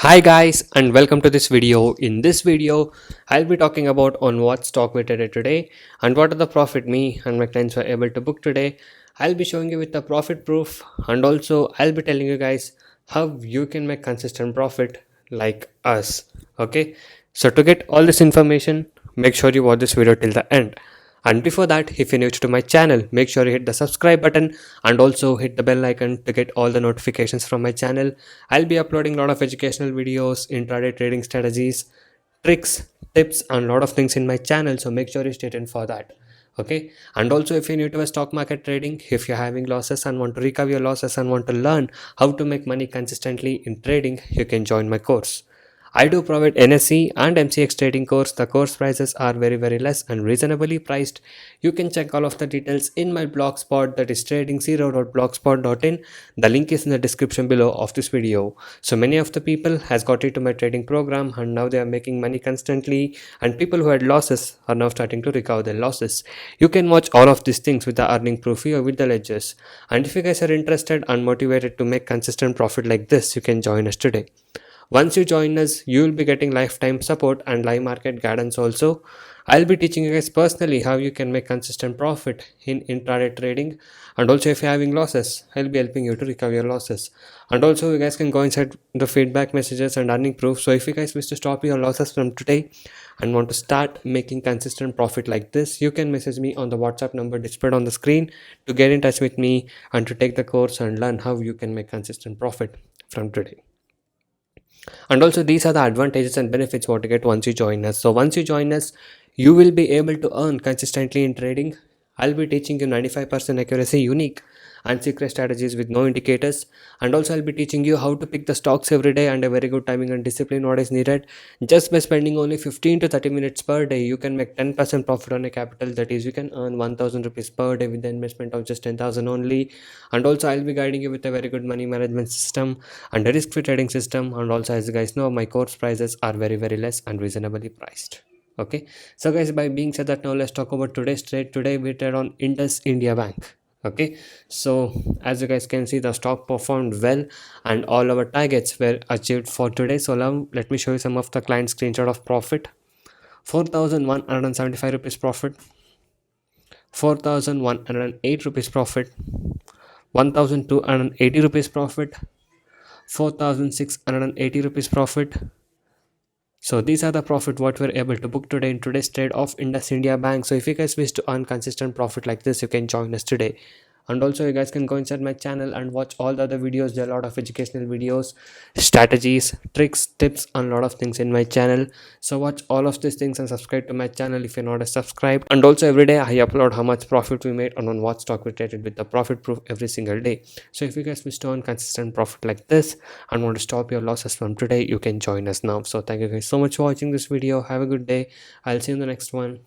Hi guys and welcome to this video. In this video, I'll be talking about on what stock we traded today and what are the profit me and my clients were able to book today. I'll be showing you with the profit proof and also I'll be telling you guys how you can make consistent profit like us. Okay, so to get all this information, make sure you watch this video till the end. And before that, if you're new to my channel, make sure you hit the subscribe button and also hit the bell icon to get all the notifications from my channel. I'll be uploading a lot of educational videos, intraday trading strategies, tricks, tips, and a lot of things in my channel. So make sure you stay tuned for that. Okay. And also, if you're new to stock market trading, if you're having losses and want to recover your losses and want to learn how to make money consistently in trading, you can join my course. I do provide NSE and MCX trading course. The course prices are very less and reasonably priced. You can check all of the details in my blogspot, that is trading0.blogspot.in. The link is in the description below of this video. So many of the people has got into my trading program and now they are making money constantly, and people who had losses are now starting to recover their losses. You can watch all of these things with the earning proof or with the ledgers. And if you guys are interested and motivated to make consistent profit like this, you can join us today. Once you join us, you will be getting lifetime support and live market guidance also. I'll be teaching you guys personally how you can make consistent profit in intraday trading, and also if you're having losses, I'll be helping you to recover your losses. And also you guys can go inside the feedback messages and earning proof. So if you guys wish to stop your losses from today and want to start making consistent profit like this, you can message me on the WhatsApp number displayed on the screen to get in touch with me and to take the course and learn how you can make consistent profit from today. And also these are the advantages and benefits what you get once you join us. So once you join us, you will be able to earn consistently in trading. I'll be teaching you 95% accuracy, unique and secret strategies with no indicators. And also I'll be teaching you how to pick the stocks every day and a very good timing and discipline what is needed. Just by spending only 15 to 30 minutes per day, you can make 10% profit on a capital. That is, you can earn 1000 rupees per day with the investment of just 10,000 only. And also I'll be guiding you with a very good money management system and a risk-free trading system. And also, as you guys know, my course prices are very less and reasonably priced. Okay, so guys, by being said that, now let's talk about today's trade. Today we trade on Indus India Bank. Okay, so as you guys can see, the stock performed well and all our targets were achieved for today. So now let me show you some of the client screenshot of profit. 4175 rupees profit, 4108 rupees profit, 1280 rupees profit, 4680 rupees profit. So these are the profit what we're able to book today in today's trade of Indus India Bank. So if you guys wish to earn consistent profit like this, you can join us today. And also you guys can go inside my channel and watch all the other videos. There are a lot of educational videos, strategies, tricks, tips, and a lot of things in my channel. So watch all of these things and subscribe to my channel if you're not subscribed. And also every day I upload how much profit we made and on what stock we traded with the profit proof every single day. So if you guys wish to earn consistent profit like this and want to stop your losses from today, you can join us now. So thank you guys so much for watching this video. Have a good day. I'll see you in the next one.